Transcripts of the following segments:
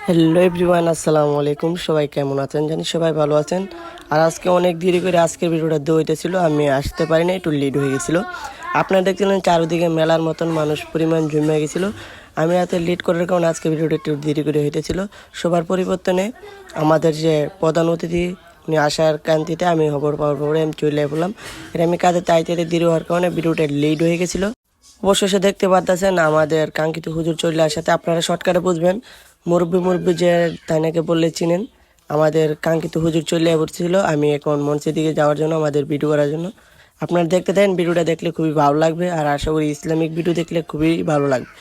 Hello everyone, আসসালামু আলাইকুম। সবাই কেমন আছেন? জানি সবাই ভালো আছেন। আর আজকে অনেক দেরি করে আজকের ভিডিওটা হইতেছিল, আমি আসতে পারি না, একটু লেট হয়ে গেছিলো। আপনারা দেখছিলেন চারিদিকে মেলার মতন মানুষ পরিমাণ জমে গেছিলো। আমি রাতে লেট করার কারণে আজকে ভিডিওটা একটু দেরি করে হইতেছিল। সবার পরিবর্তনে আমাদের যে প্রধান অতিথি উনি আসার কান্তিতে আমি খবর পাওয়ার পরে আমি চলে পড়লাম। এটা আমি কাজে তাইতে দেরি হওয়ার কারণে ভিডিওটা লেট হয়ে গেছিলো। অবশেষে দেখতে পারতেছেন আমাদের কাঙ্ক্ষিত হুজুর চলে আসাতে আপনারা শর্টকাটে বুঝবেন। মুরব্বী যে তাইনাকে বললে চিনেন, আমাদের কাঙ্ক্ষিত হুজুর চলে পড়ছিল। আমি এখন মঞ্চের দিকে যাওয়ার জন্য, আমাদের ভিডিও করার জন্য। আপনারা দেখতে দেন, ভিডিওটা দেখলে খুবই ভালো লাগবে। আর আশা করি ইসলামিক ভিডিও দেখলে খুবই ভালো লাগবে।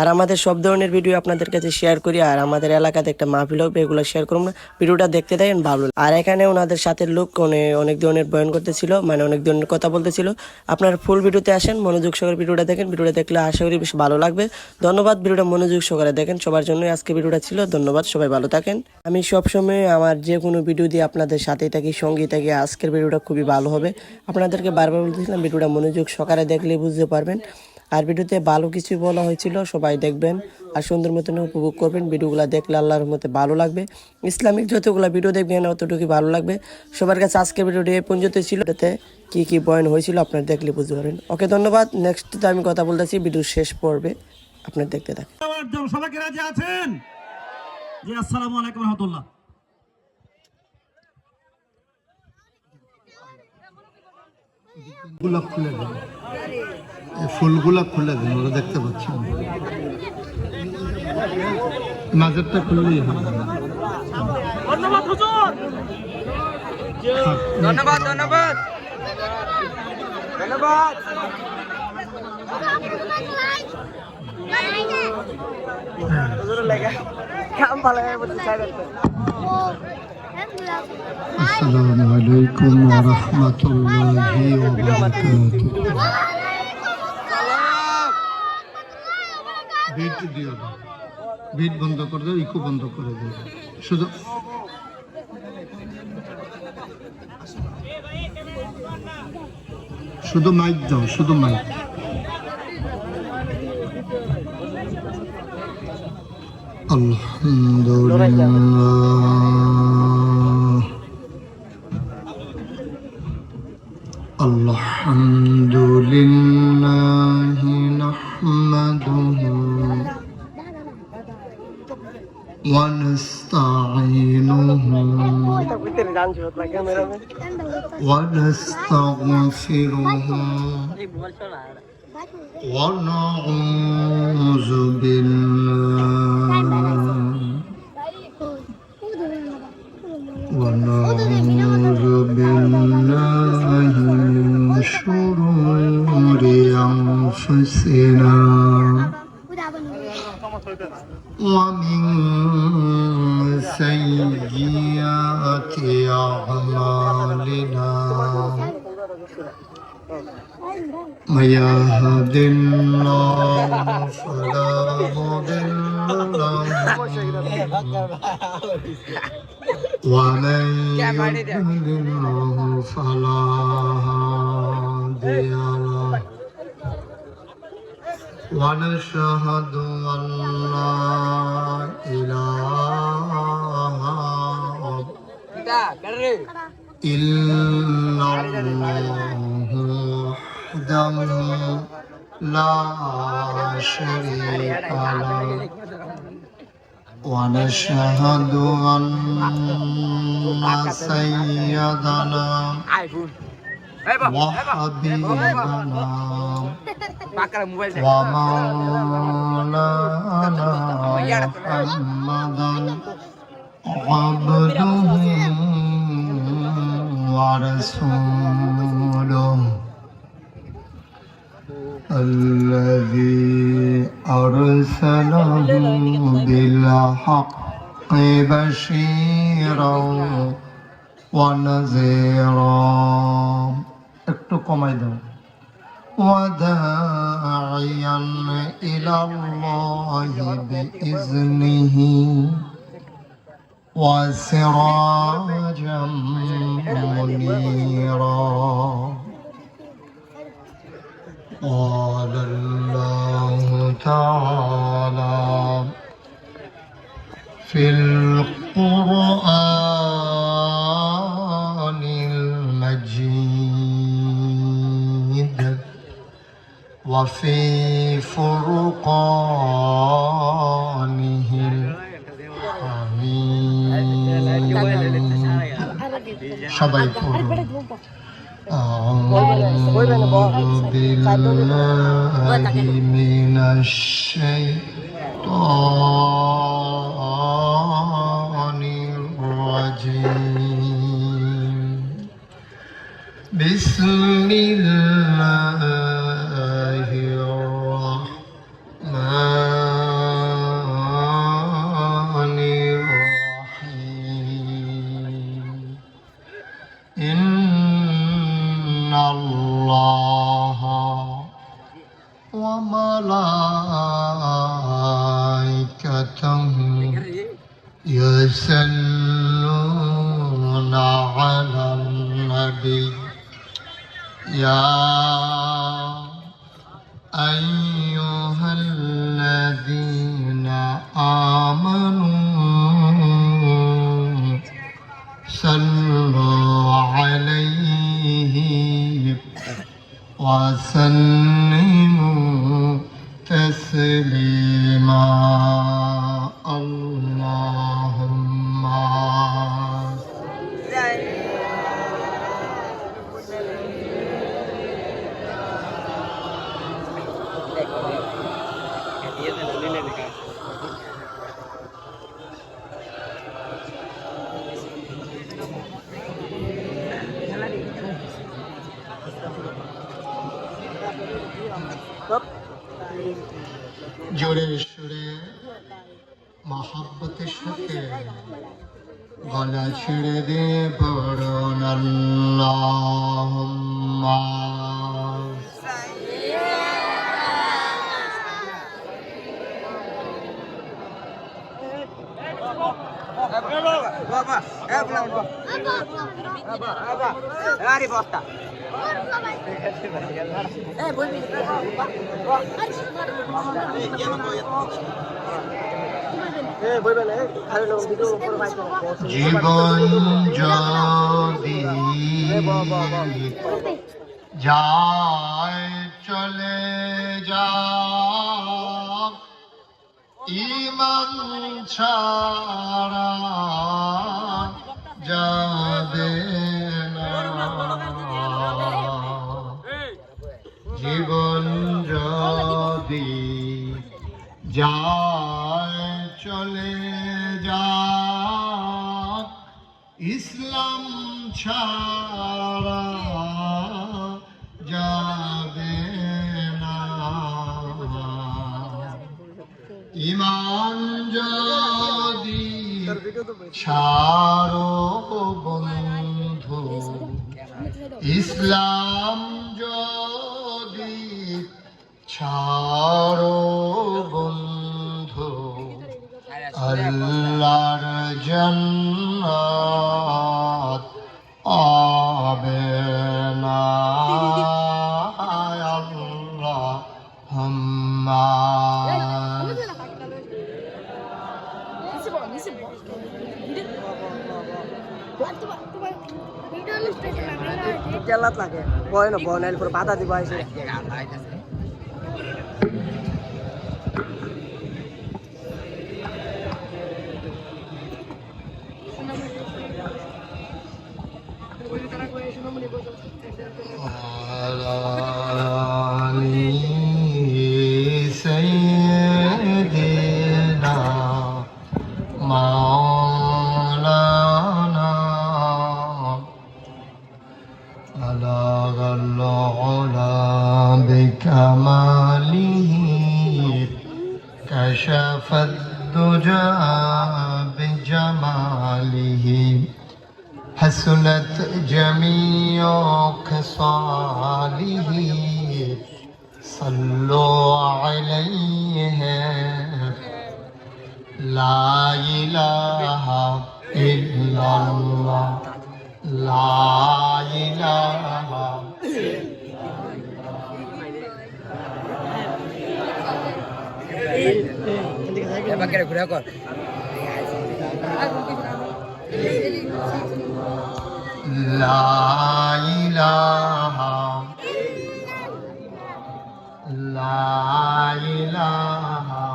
আর আমাদের সব ধরনের ভিডিও আপনাদের কাছে শেয়ার করি। আর আমাদের এলাকাতে একটা মাহফিল হবে, এগুলো শেয়ার করুন না। ভিডিওটা দেখতে দেন, ভালো। আর এখানে ওনাদের সাথে লোক অনেক ধরনের বয়ান করতেছিল, মানে অনেক ধরনের কথা বলতেছিল। আপনারা ফুল ভিডিওতে আসেন, মনোযোগ সহকারে ভিডিওটা দেখেন। ভিডিওটা দেখলে আশা করি বেশ ভালো লাগবে। ধন্যবাদ। ভিডিওটা মনোযোগ সহকারে দেখেন। সবার জন্যই আজকে ভিডিওটা ছিল। ধন্যবাদ, সবাই ভালো থাকেন। আমি সবসময় আমার যে কোনো ভিডিও দিয়ে আপনাদের সাথেই থাকি, সঙ্গী থাকি। আজকের ভিডিওটা খুবই ভালো হবে। আপনাদেরকে বারবার বলতেছিলাম, ভিডিওটা মনোযোগ সহকারে দেখলে বুঝতে পারবেন। আর ভিডিওতে ভালো কিছু বলা হয়েছিল, সবাই দেখবেন আর সুন্দর মতন উপভোগ করবেন। ভিডিওগুলো দেখলে আল্লাহর মতে ভালো লাগবে। ইসলামিক যতগুলো ভিডিও দেখবেন অতটুকু ভালো লাগবে সবার কাছে। আজকের ভিডিওটি এই পর্যন্ত ছিল। এটাতে কী কী বয়ান হয়েছিল আপনারা দেখলে বুঝতে পারবেন। ওকে, ধন্যবাদ। নেক্সটতে আমি কথা বলতেছি ভিডিও শেষ পর্বে, আপনার দেখতে থাকেন। সবাইকে রাজি আছেন? জি, আসসালামু আলাইকুম রাহমাতুল্লাহ। গোলাপ খুলে দেন, ফুলগুলা খুলে দেন, ওরা দেখতে পাচ্ছি না। মাঝেরটা খুললেই হবে। ধন্যবাদ হুজুর। ধন্যবাদ ধন্যবাদ ধন্যবাদ। আসসালামু আলাইকুম ওয়া রাহমাতুল্লাহি ওয়া বারাকাতুহু। বিট দিও, বিট বন্ধ করে দাও, ইকো বন্ধ করে দাও। শুধু মাইক দাও, শুধু মাইক। আলহামদুলিল্লাহি নাহমাদুহু ওয়া নাস্তাঈনুহু ওয়া নাস্তাগফিরুহু ওয়া নাউযু بالله من شرور أنفسنا ومن سيئات أعمالنا من يهد الله فلا مضل له ومن يضلله فلا هادي له ونشهد أن لا إله إلا الله وحده لا شريك له ونشهد أن سيدنا وحبيبنا ومولانا محمدا عبده ورسوله الذي أرسله بالحق بشيرا ونذيرا. একটু কমাই দাও। وداعيا إلى الله بإذنه وسراجا منيرا. قال الله تعالى في القرآن المجيد وفي فرقانه الحميد সবাই পড়ুন أعوذ بالله من الشيطان الرجيم بسم الله الرحمن الرحيم إن الله وملائكته يصلون على النبي يا أيها الذين آمنوا صلوا عليه وسلموا تسليما اللهم জোরে সুরে মহব্বতের সাথে গলা ছেড়ে দিয়ে পড়ুন আল্লাহুম্মা জীবন যদি যায় চলে যা ঈমান ছাড়া যাবে না জীবন যদি যায় চলে যা ইসলাম ছাড়া যাবে না ঈমান যদি ছাড়ো বন্ধু ইসলাম যদি ছাড়ো বন্ধু আল্লাহর জান্নাত পাবে না আল্লাহুম্মা কেলাত লাগে বয় না বনাইল পর বাধা দিব আইছে سيدنا مولانا بلغ العلا بكماله كشف الدجى بجماله حسنت جميع خصاله صلوا عليه لا إله إلا الله لا إله ঘুরে কর লা ইলাহা লা ইলাহা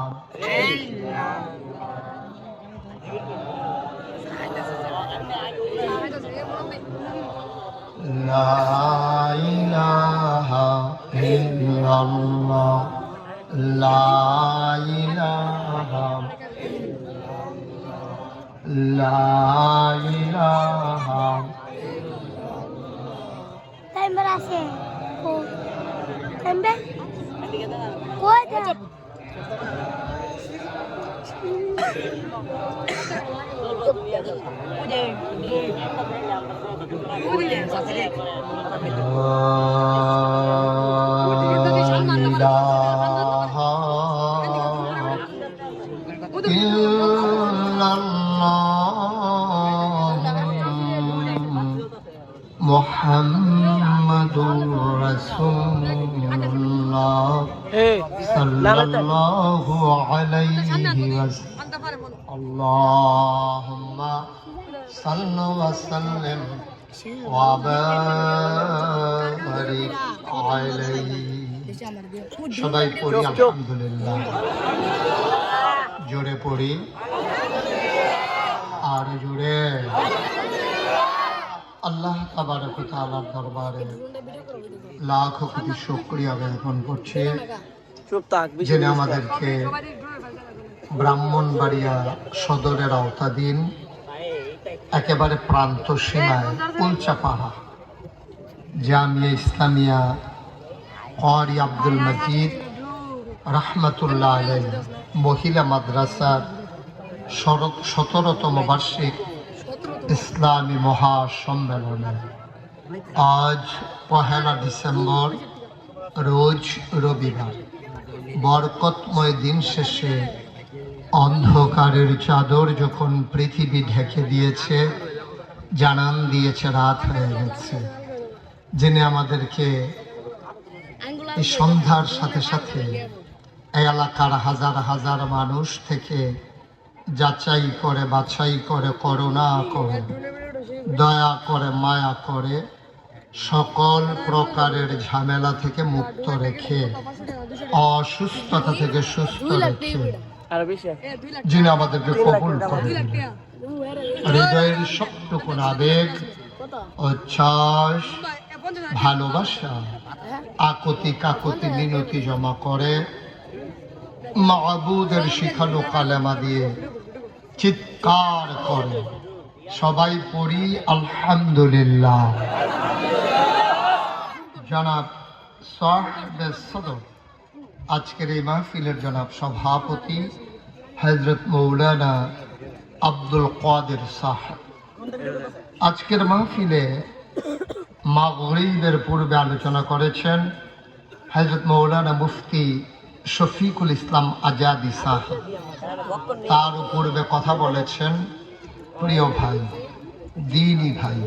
লা ইলাহা ইল্লাল্লাহ লা ইলাহা লা ইলাহা Timer আছে timer কই দা মুহাম্মাদুর রাসূলুল্লাহ সাল্লাল্লাহু আলাইহি ওয়াসাল্লাম আল্লাহুম্মা সাল্লি ওয়া সাল্লিম ওয়া বারিক আলাইহি সবাই পড়ি আলহামদুলিল্লাহ জোরে পড়ি আর জোরে আল্লাহ তাবারক ওয়া তাআলার দরবারে লাখ কোটি শুকরিয়া জ্ঞাপন করছি যিনি আমাদেরকে ব্রাহ্মণবাড়িয়া সদরের আওতাধীন একেবারে প্রান্ত সীমায় উলচাপাড়া জামিয়া ইসলামিয়া ক্বারি আব্দুল মজিদ রহমতুল্লাহ আলাইহি মহিলা মাদ্রাসার 17তম বার্ষিক ইসলামী মহাসম্মেলনে আজ 1 ডিসেম্বর রোজ রবিবার বরকতময় দিন শেষে অন্ধকারের চাদর যখন পৃথিবী ঢেকে দিয়েছে জানান দিয়েছে রাত হয়ে গেছে যিনি আমাদেরকে এই সন্ধ্যার সাথে সাথে এই এলাকার হাজার হাজার মানুষ থেকে যাচাই করে বাছাই করে করুণা করে দয়া করে মায়া করে সকল প্রকারের ঝামেলা থেকে মুক্ত রেখে অসুস্থতা থেকে সুস্থ রেখে যিনি আমাদেরকে কবুল করেন হৃদয়ের সবটুকু আবেগ উচ্ছ্বাস ভালোবাসা আকুতি কাকুতি মিনতি জমা করে মাবুদের শিখানো কালেমা দিয়ে চিৎকার করে সবাই পড়ি আলহামদুলিল্লাহ। জনাব সাহেব সদর আজকের এই মাহফিলের জনাব সভাপতি হযরত মৌলানা আব্দুল কাদের সাহেব আজকের মাহফিলে মাগরিবের পূর্বে আলোচনা করেছেন হযরত মৌলানা মুফতি শফিকুল ইসলাম আজাদি সাহেব তার পূর্বে কথা বলেছেন প্রিয় ভাই দ্বীনি ভাই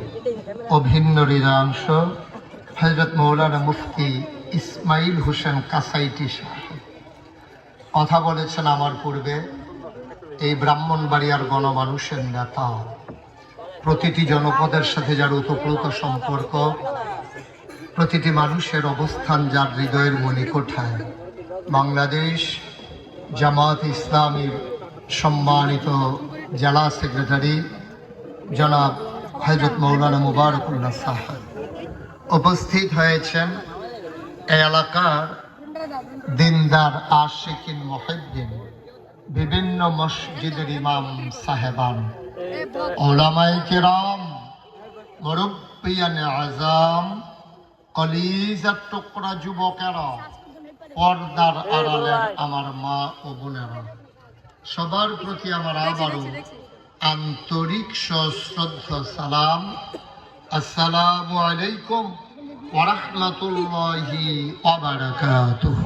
অভিন্ন হৃদয়াংশ হযরত মৌলানা মুফতি ইসমাইল হোসেন কাসাইটি সাহেব কথা বলেছেন আমার পূর্বে এই ব্রাহ্মণবাড়িয়ার গণমানুষের নেতা প্রতিটি জনপদের সাথে যার ওতপ্রোত সম্পর্ক প্রতিটি মানুষের অবস্থান যার হৃদয়ের মণিকোঠায় বাংলাদেশ জামাত ইসলামীর সম্মানিত জেলা সেক্রেটারি জনাব হযরত মৌলানা মুবারকুল্লাহ সাহেব উপস্থিত হয়েছেন এই এলাকার দিনদার আশিকিন মুহিদ্দিন বিভিন্ন মসজিদের ইমাম সাহেবান উলামায়ে কেরাম মুরব্বিয়ানে আযম কলিজার টুকরা যুবকেরা পর্দার আড়ালের আমার মা ও বোনেরা সবার প্রতি আমার আবারও আন্তরিক সশ্রদ্ধ সালাম আসসালামু আলাইকুম ওয়া রাহমাতুল্লাহি ওয়া বারাকাতুহু।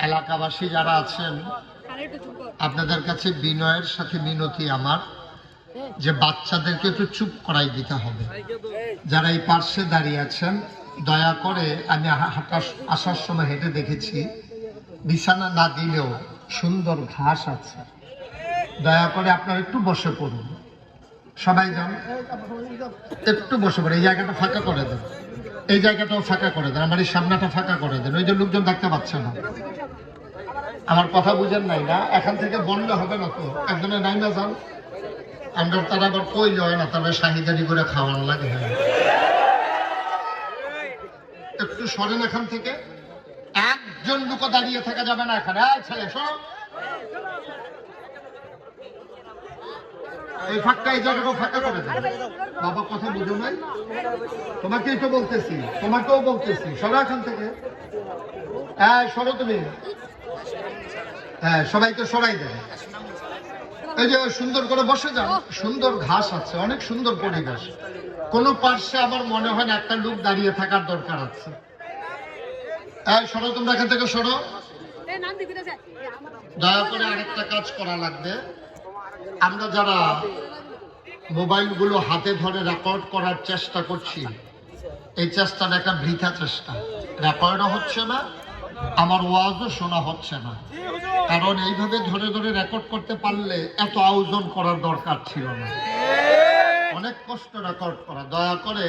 এলাকাবাসী যারা আছেন আপনাদের কাছে বিনয়ের সাথে মিনতি আমার যে বাচ্চাদেরকে একটু চুপ করাই দিতে হবে। যারা এই পার্শ্বে দাঁড়িয়ে আছেন দয়া করে আমি আসার সময় হেঁটে দেখেছি বিছানা না দিলেও সুন্দর ঘাস আছে, দয়া করে আপনারা একটু বসে পড়ুন। সবাই যান, একটু বসে পড়ে, এই জায়গাটা ফাঁকা করে দেন, এই জায়গাটাও ফাঁকা করে দেন, আমার এই সামনেটা ফাঁকা করে দেন, ওই যে লোকজন দেখতে পাচ্ছে না। আমার কথা বুঝেন নাই না? এখান থেকে বললে হবে না তো, একজনের নাই না যান, আমরা তারা আবার কইলে হয় না, তারা শাহিদারি করে খাওয়ানো লাগে। একটু সরেন এখান থেকে, একজন লোক দাঁড়িয়ে থাকা যাবে না এখানে। ছেলে শোনো, এই ফাঁকটা, এই জায়গাটাও ফাঁকা করে দেন। বাবা কথা বুঝো নাই? তোমাকেই তো বলতেছি, তোমাকেও বলতেছি, সরো এখান থেকে। হ্যাঁ সরো তুমি, হ্যাঁ সবাইকে সরাই দেবে। এই যে সুন্দর করে বসে যান, সুন্দর ঘাস আছে, অনেক সুন্দর পরিবেশ। কোনো পার্শ্বে আমার মনে হয় না একটা লোক দাঁড়িয়ে থাকার দরকার আছে। এই সরো তোমরা এখান থেকে সরো। দয়া করে আরেকটা কাজ করা লাগবে, আমরা যারা মোবাইলগুলো হাতে ধরে রেকর্ড করার চেষ্টা করছি, এই চেষ্টাটা একটা বৃথা চেষ্টা। রেকর্ডও হচ্ছে না, আমার ওয়াজও শোনা হচ্ছে না, কারণ এইভাবে ধরে ধরে রেকর্ড করতে পারলে এত আয়োজন করার দরকার ছিল না। অনেক কষ্ট রেকর্ড করা। দয়া করে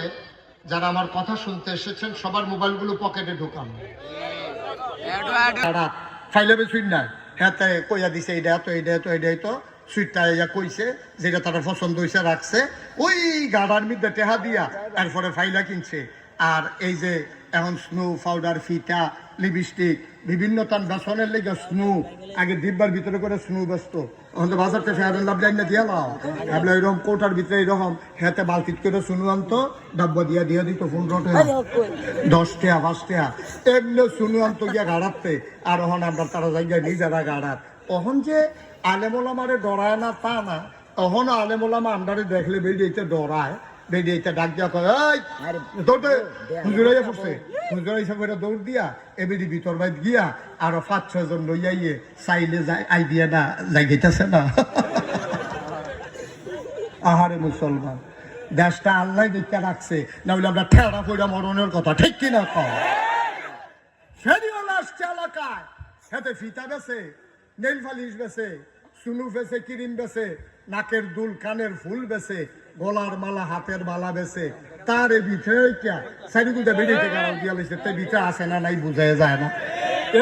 যারা আমার কথা শুনতে এসেছেন সবার মোবাইলগুলো পকেটে ঢোকান। ফাইলাবে সুইট না, হ্যাঁ তাই কইয়া দিছে এইটা তো এইটা তো এইটাই তো সুইটটা ইয়া কইছে, যেটা তারা পছন্দ হয়েছে রাখছে ওই গাড়ার মধ্যে টেহা দিয়া, এরপরে ফাইলা কিনছে। আর এই যে এখন স্নো পাউডার, ফিতা, লিপস্টিক, বিভিন্ন তার বেসনের লেগে স্নো, আগে ডিব্বার ভিতরে করে স্নো ব্যস্ত, এখন তো বাজারতে ফেয়ারেন লাভ লাইন না দিয়া লাও, ভাবলে এরকম কোটার ভিতরে এরকম হেতে বালতিত করে স্নো আনতো, ডাব্বা দিয়া দিয়া দিত 15 টাকা 10 টাকা 5 টাকা এমনি স্নো আনতো গিয়া গাড়াতে। আর এখন আমরা তারা জায়গায় নিজেরা গাড়াত। তখন যে আলেমোলামারে ডরায় না তা না, তখন আলেমোলামা আমরারে দেখলে বেরিয়েছে ডরায়, বেরিয়েছে ডাক দিয়া কয় এই দৌড়ে হুজুরাইয়া পড়ছে, হুজুরা হিসাবে দৌড় দিয়া এবেরি ভিতর বাইত গিয়া আরো 5-6 জন লইয়াইয়ে চাইলে যাই আইডিয়া না জায়গাইতেছে না। আহারে মুসলমান, দেশটা আল্লাহ দেখতে রাখছে, না হলে আমরা ঠেড়া কইরা মরণের কথা, ঠিক কিনা কম? সেদিও আসছে এলাকায়, হেতে ফিতা বেছে, নেল পালিশ বেছে, সুনু বেছে, ক্রিম বেছে, নাকের দুল, কানের ফুল বেছে, গলার মালা, হাতের মালা বেছে, তার এই ভিতরে সাইডগুলো বেরিয়ে গাড়াল দিয়া লইছে, তাই ভিতরে আসে না নাই বুঝাই যায় না।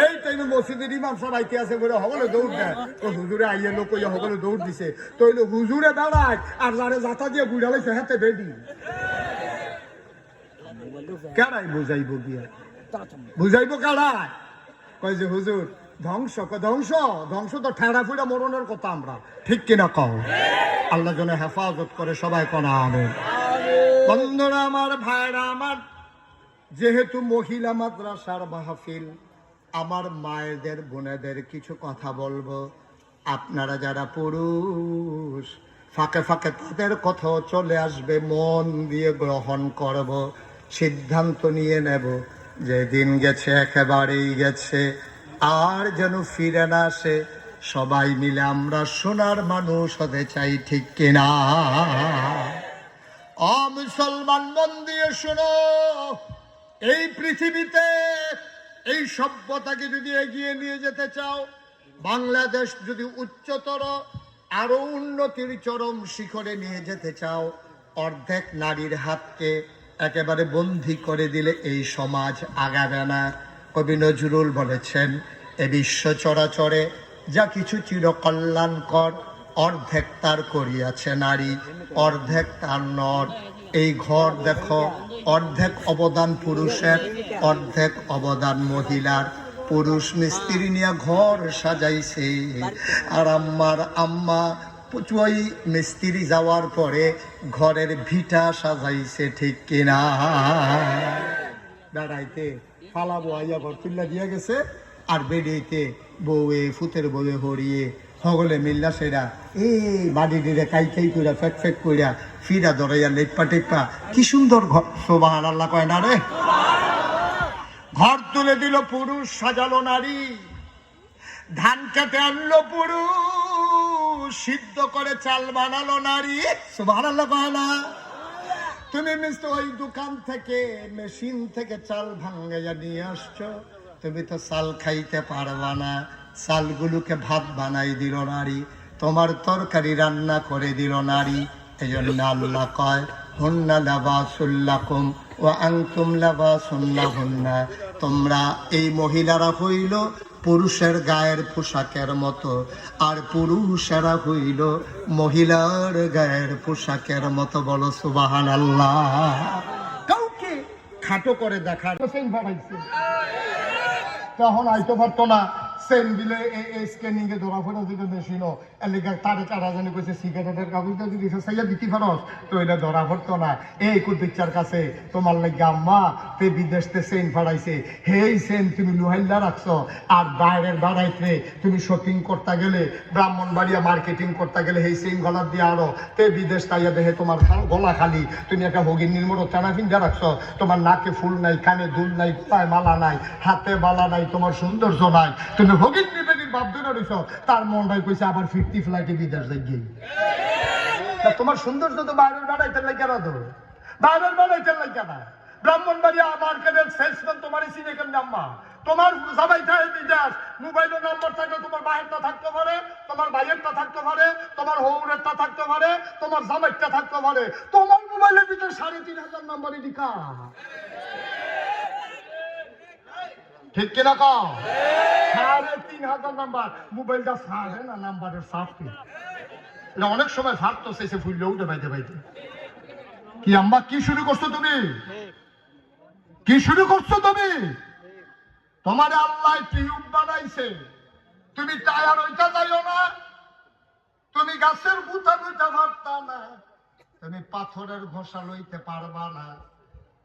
এই টাইমে মসজিদের ইমাম সব আইতে আছে বলে সকলে দৌড় দেয়, তো হুজুরে আইয়ে লোক সকলে দৌড় দিছে, তো হইলো হুজুরে দাঁড়ায় আর যারে যাতা দিয়ে বুড়া লাইছে হাতে বেডি কারাই বুঝাইব গিয়া, বুঝাইব কারাই? কয় যে হুজুর ধ্বংস, ধ্বংস ধ্বংস তো ঠেড়া ফুড়া মরণের কথা, আমরা ঠিক কিনা কও? আল্লাহ যেন হেফাজত করে, সবাই কোনা আমেন। বন্ধুরা আমার, ভাইরা আমার, যেহেতু মহিলা মাদ্রাসার মাহফিল, আমার মায়েদের বোনেদের কিছু কথা বলবো। আপনারা যারা পুরুষ, ফাঁকে ফাঁকে তাদের কথাও চলে আসবে, মন দিয়ে গ্রহণ করব, সিদ্ধান্ত নিয়ে নেব যে দিন গেছে একেবারেই গেছে, আর যেন ফিরে না আসে। সবাই মিলে আমরা সোনার মানুষ হতে চাই, ঠিক কিনা? মুসলমান মন দিয়ে শোনো, এই পৃথিবীতে এই সভ্যতাকে যদি এগিয়ে নিয়ে যেতে চাও, বাংলাদেশ যদি উচ্চতর আরো উন্নতির চরম শিখরে নিয়ে যেতে চাও, অর্ধেক নারীর হাতকে একেবারে বন্দী করে দিলে এই সমাজ আগাবে না। কবি নজরুল বলেছেন, এ বিশ্ব চরাচরে যা কিছু চিরকল্যাণকর, অর্ধেক তার করিয়াছে নারী, অর্ধেক তার নর। এই ঘর দেখো, অর্ধেক অবদান পুরুষের, অর্ধেক অবদান মহিলার। পুরুষ মিস্ত্রি নিয়ে ঘর সাজাইছে, আর আম্মা ওই মিস্ত্রি যাওয়ার পরে ঘরের ভিটা সাজাইছে, ঠিক কিনা? বেড়াইতে ফালাবো আইয়া ঘর তুল্লা দিয়ে গেছে, আর বেড়িয়েতে বউয়ে ফুতের বউয়ে হরিয়ে সকলে মিল্লা সেরা এই বাড়ি ডিরে কাই কাই কইরা ফেক ফেক কইরা ফিরা ধরাইয়া লেপা টেপা, কি সুন্দর ঘর, সুবহানাল্লাহ কয় না রে? ঘর তুলে দিল পুরুষ, সাজালো নারী, ধান কেটে আনলো পুরুষ, সিদ্ধ করে চাল বানালো নারী, সুবহানাল্লাহ কয় না? তুমি মিস্টার ওই দোকান থেকে মেশিন থেকে চাল ভাঙ্গাইয়া নিয়ে আসছো, তুমি তো চাল খাইতে পারবা না, চালগুলোকে ভাত বানাই দিল নারী, তোমার তরকারি রান্না করে দিল নারী, এই জন্য আল্লাহ কয় হুন্না লিবাসুল লাকুম ওয়া আনতুম লিবাসুন লাহুন্না। তোমরা এই মহিলারা হইল পুরুষের গায়ের পোশাকের মতো, আর পুরুষেরা হইল মহিলার গায়ের পোশাকের মতো। বলো সুবহানাল্লাহ। কাউকে খাটো করে দেখার তখন আইতে পারতো না। সেন দিলে এই স্ক্যানিং এ ধরা ফেরা দিকে মেশিন এলিকা তারে কারা জানি কইছে সিগারেটের কাগজটা যদি সাইয়া দিতে পারস তো এটা ধরা পড়তো না। এই কুদ্দিচার কাছে তোমার লাগে আম্মা তে বিদেশতে সেন ফাড়াইছে, হেই সেন তুমি লুহাইল্লা রাখছো, আর বাইরের বাড়াইতে তুমি শপিং করতে গেলে ব্রাহ্মণবাড়িয়া মার্কেটিং করতে গেলে হেই সেন গলা দিয়ে আরো তে বিদেশ তাইয়া দেখে তোমার গলা খালি, তুমি একটা ভগিন নির্মল চানা ফিন্দা রাখছো, তোমার নাকে ফুল নাই, কানে দুল নাই, পায়ে মালা নাই, হাতে বালা নাই, তোমার সৌন্দর্য নাই, তুমি ভগিন নিবেদির বাপ ধরে রইছ, তার মনটাই কইছে আবার 50 ফ্লাইটে বিদেশ যাই গিয়ে। তোমার সৌন্দর্য তো বাইরের বাড়াইতে লাগে না, তো বাইরের বাড়াইতে লাগে না। ব্রাহ্মণবাড়িয়া মার্কেটের সেলসম্যান তোমার চিনে কেমন আম্মা? তোমার সবাই চাই বিদেশ, মোবাইলের নাম্বার থাকলে তোমার ভাইয়েরটা থাকতে পারে, তোমার ভাইয়েরটা থাকতে পারে, তোমার হৌরেরটা থাকতে পারে, তোমার জামাইরটা থাকতে পারে, তোমার মোবাইলের ভিতরে 3500 নাম্বারই লিখা। ঠিক কিনা কও? 3500 নাম্বার। মোবাইলটা ফাড়ে না, নাম্বারের সাফটি এটা অনেক সময় ফাড়তো, সে ফুললে উঠে বাইতে বাইতে। কি আম্মা কি শুরু করছো তুমি? কি শুরু করছো তুমি? তোমার আল্লাহ টিউব বানাইছে, তুমি টায়ার হইতে যাইও না, তুমি গাছের বুতা লইতে পারতা না, তুমি পাথরের ঘষা লইতে পারবা না,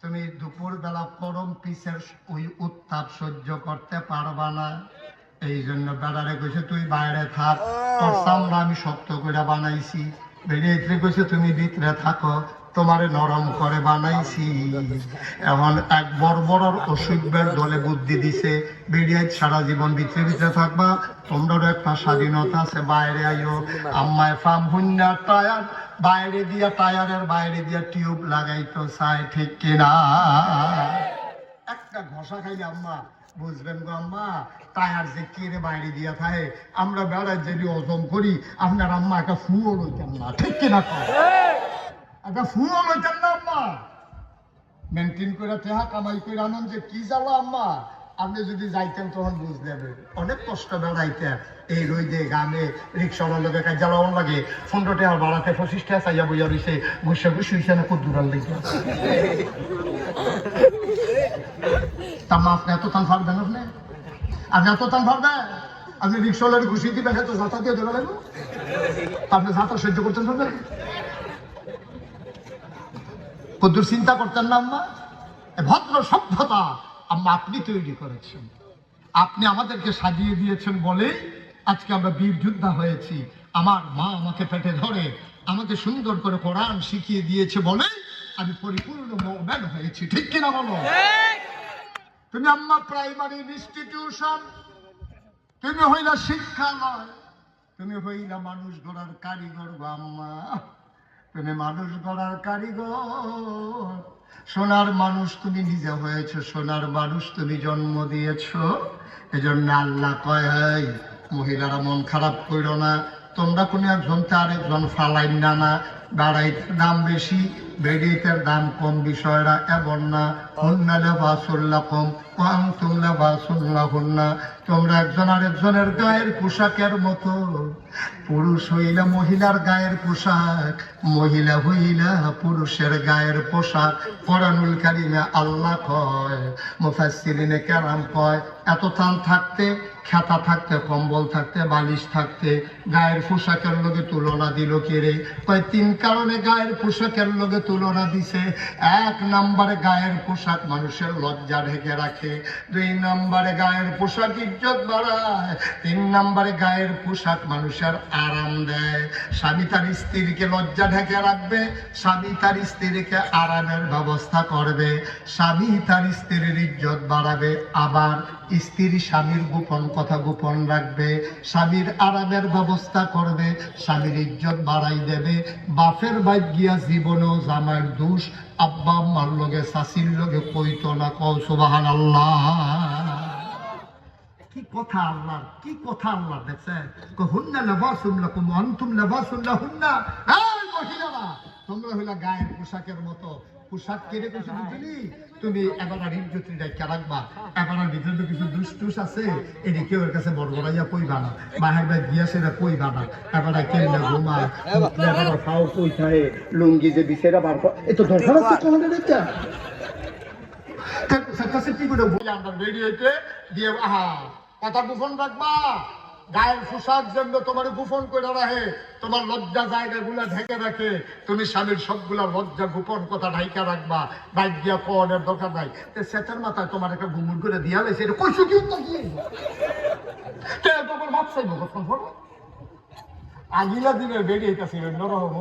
তুমি দুপুর বেলা গরম পিসের ওই উত্তাপ সহ্য করতে পারবা না। এই জন্য বেড়ারে কইছে তুই বাইরে থাক, তোর চামড়া আমি শক্ত করে বানাইছি। বেরিয়ে কইছে তুমি ভিতরে থাকো, তোমারে নরম করে বানাইছি। এখন এক বড় অসুখের দলে বুদ্ধি দিছে, বেরিয়ে সারা জীবন ভিতরে ভিতরে থাকবা, তোমরাও একটা স্বাধীনতা আছে, বাইরে আইও। আম্মায় ফার্ম হুন্না টায়ার বাইরে দিয়া, টায়ারের বাইরে দিয়া টিউব লাগাইতো চাই, ঠিক কিনা? একটা ঘষা খাইলে আম্মা বুঝবেন গো আম্মা টায়ার যে কেড়ে বাইরে দিয়া থাকে। আমরা বেড়ায় যদি ওজন করি, আপনার আম্মা একটা ফুও লইতেন না, ঠিক কিনা? একটা ফুও লইতেন না আম্মা। মেনটেন করে টেহা কামাই করে আনন্দ যে কি জ্বালা আম্মা। আপনি যদি যাইতেন তখন বুঝলেন অনেক কষ্ট বেড়াইতে। এই রইদে গানে রিক্সাওয়ালার লোকের কাজ জ্বালাওয়ান লাগে, 15 টাকা বাড়াতে 25 টাকা চাইয়া বইয়া রয়েছে, ঘুষে ঘুষে হয়েছে না খুব দূরাল লেগে। তা মা আপনি এত টান ফাড়বেন? আপনি এত টান ফাড়বেন? আপনি রিক্সাওয়ালার ঘুষি দিবেন, এত ঝাঁটা দিয়ে দেবে লাগবে, আপনি ঝাঁটা সহ্য করতেন পারবেন? কদ্দুর চিন্তা করতেন না আম্মা? ভদ্র সভ্যতা আম্মা আপনি তৈরি করেছেন, আপনি আমাদেরকে সাজিয়ে দিয়েছেন বলেই আজকে আমরা বীর যোদ্ধা হয়েছি। আমার মা আমাকে পেটে ধরে আমাকে সুন্দর করে কোরআন শিখিয়ে দিয়েছে বলেই আমি পরিপূর্ণ মুমিন হয়েছি, ঠিক কিনা বলো? তুমি আম্মা প্রাইমারি ইনস্টিটিউশন, তুমি হইলা শিক্ষালয়, তুমি হইলা মানুষ গড়ার কারিগর গো আম্মা। তুমি মানুষ গড়ার কারিগর, সোনার মানুষ তুমি নিজে হয়েছ, সোনার মানুষ তুমি জন্ম দিয়েছ। এজন্য আল্লাহ কয় মহিলারা মন খারাপ করো না, তোমরা কোনো একজনকে আরেকজন ফালাইন না। বেড়াইতে দাম বেশি, বেড়িতের দাম কম, বিষয়রা এমন না। হুন্না লিবাসুল লাকুম ওয়া আনতুম লিবাসুল লাহুন্না। তোমরা একজন আরেকজনের গায়ের পোশাকের মতো। পুরুষ হইলা মহিলার গায়ের পোশাক, মহিলা হইলা পুরুষের গায়ের পোশাক। কোরআনুল কারীমে আল্লাহ কয়, মুফাসসিরিনে কেরাম কয়, এত টান থাকতে, খেতা থাকতে, কম্বল থাকতে, বালিশ থাকতে গায়ের পোশাকের লগে তুলনা দিল কে রে? কয় 3 কারণে গায়ের পোশাকের লগে তুলনা দিছে। 1 নম্বরে গায়ের পোশাক মানুষের লজ্জা ঢেকে রাখে, 2 নম্বরে গায়ের পোশাক ইজ্জত বাড়ায়, 3 নম্বরে গায়ের পোশাক মানুষের আরাম দেয়। স্বামী তার স্ত্রীকে লজ্জা ঢেকে রাখবে, স্বামী তার স্ত্রীকে আরামের ব্যবস্থা করবে, স্বামী তার স্ত্রীর ইজ্জত বাড়াবে, আবার স্ত্রী স্বামীর গোপন কথা গোপন রাখবে, স্বামীর আরামের ব্যবস্থা করবে, স্বামীর ইজ্জত বাড়াই দেবে। বাপের বাইক গিয়া জীবনেও জামাইয়ের দোষ আব্বা আম্মার লগে শাশির লগে কইতো না। কও সুবহানাল্লাহ। কি কথা আল্লাহ, কি কথা আল্লাহ! দেখছেন হুন্না লিবাসুল লাকুম ওয়া আনতুম লিবাসুল লাহুন্না। এই মহিলারা তোমরা হইলা গায়ের পোশাকের মতো পোশাক কেড়ে কিছু বুঝলি তুমি এবার ইজ্জতি রাখা রাখবা এবার ভিতরে তো কিছু দুষ্টুস আছে এটি কেউ এর কাছে বড় বড়াইয়া কইবা না বাহির বাই গিয়া সেটা কইবা না এবার কেমনে ঘুমা এবার খাও কই খায় লুঙ্গি যে বিছেরা বার এ তো দরকার আছে কোন দেখতে সাকাসে কি করে বলে আমরা রেডিওতে দিয়ে আহা কথা গোপন রাখবা গায়ের পোশাক যেন তোমার গোপন করে রাখে তোমার লজ্জা জায়গাগুলা ঢেকে রাখে তুমি স্বামীর সবগুলা লজ্জা গোপন কথা ঢাইকা রাখবা বাইক দিয়া কোনের দরকার নাই সেটার মাথায় তোমার একটা ঘুমুর করে দিয়া লাইছে এটা কইছো কি তোমার ভাব চাইবো কখন করবো আগিলা দিনের বেরিয়েটা ছিল নরম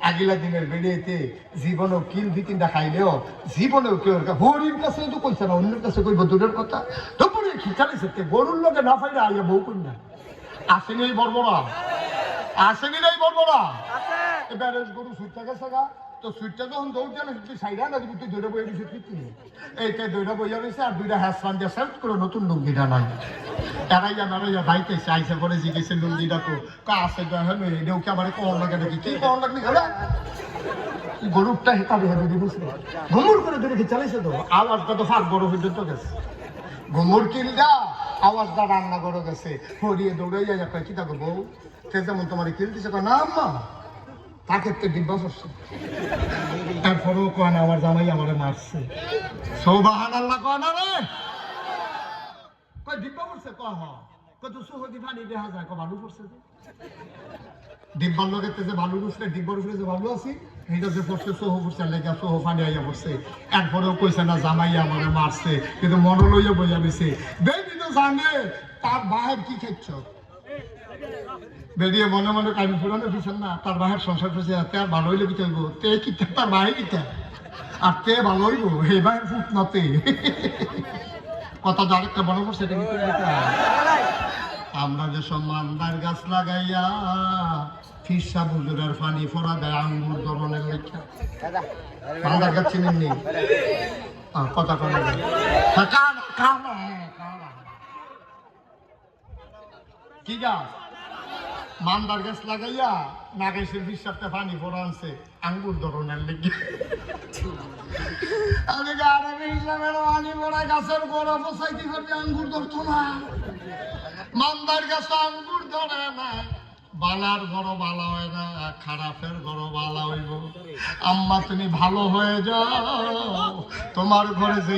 আগিলা দিনের বেরিয়েতে জীবনেও কিল দুই তিনটা খাইলেও জীবনেও কেউ হরির কাছে তো কইছে না অন্যের কাছে কইব দূরের কথা দুপুরে খিচালিছে গরুর লোকে না ফাইলে আইয়া বউ কন্যা আসেনি এই বর্বরা আসেনি এই বর্বরা এবারে গরু সুইটটা গেছে গা তো সুইটটা যখন দৌড় জানো তুই সাইডা না দিবি তুই দৌড়ে বইয়া দিছে ফিরতি এইটা দৌড়া বইয়া রয়েছে আর দুইটা হ্যাসরান দিয়ে সেট করে নতুন লুঙ্গিটা নাই এরাইয়া মেরাইয়া বাইতেছে আইসা করে জিজ্ঞেসে লুঙ্গিটা তো কাছে দেখেন এটাও কি আমার কম লাগে নাকি কি কম লাগনি খাবে গরুটা হেতাবে হেঁটে দিবছে ঘুমুর করে ধরে চালাইছে তো আওয়াজটা তো ফাঁক বড় পর্যন্ত গেছে ঘুমুর কিলটা আওয়াজটা রান্না করে গেছে হরিয়ে দৌড়ে যায় একটা কি থাকো বউ সে যেমন তোমার কিল দিছে না আম্মা তাকে তো ডিব্বা পড়ছে তারপরেও কয় না আমার জামাই আমারে মারছে সৌবাহান আল্লাহ কয় না রে কয় ডিব্বা পড়ছে কয় হ কত সুহদি পানি দেখা যায় কয় ভালো পড়ছে ডিব্বার লোকের যে ভালো উঠলে ডিব্বার উঠলে যে ভালো আছি এইটা যে পড়ছে সোহ পড়ছে লেগা সোহ পানি আইয়া পড়ছে এরপরেও কইছে না জামাই আমারে মারছে কিন্তু মনে লইয়া বইয়া দিছে বেবি তো জানে তার বাহের কি খাচ্ছ বেরিয়ে মনে মনে কামি ফুরানো পিছন না তার বাহের সংসার করছে তে ভালো হইলে কি চাইবো তে কি তার বাহে কিতা আর তে ভালো হইব এই বাহের ফুট নতে কথা আরেকটা মনে করছে এটা কিন্তু আমরা যে সব মান্দার গাছ লাগাইয়া ফিরসা বুজুরের পানি ফোড়া দেয় আঙ্গুর ধরনের লেখা মান্দার গাছ চিনেন নেই কথা কথা কি গাছ মান্দার গাছ লাগাইয়া নাগেশের ফিরসাতে পানি ফোড়া আনছে আঙ্গুর ধরনের লেখা আমি গাড়ি হিসাবে পানি ফোড়া গাছের গোড়া বসাইতে পারবি আঙ্গুর ধরতো না মান্দার গাছ আঙ্গুর ধরে না বালার ঘর বালা হয় না খারাপের ঘর বালা হইব আম্মা তুমি ভালো হয়ে যাও তোমার ঘরে যে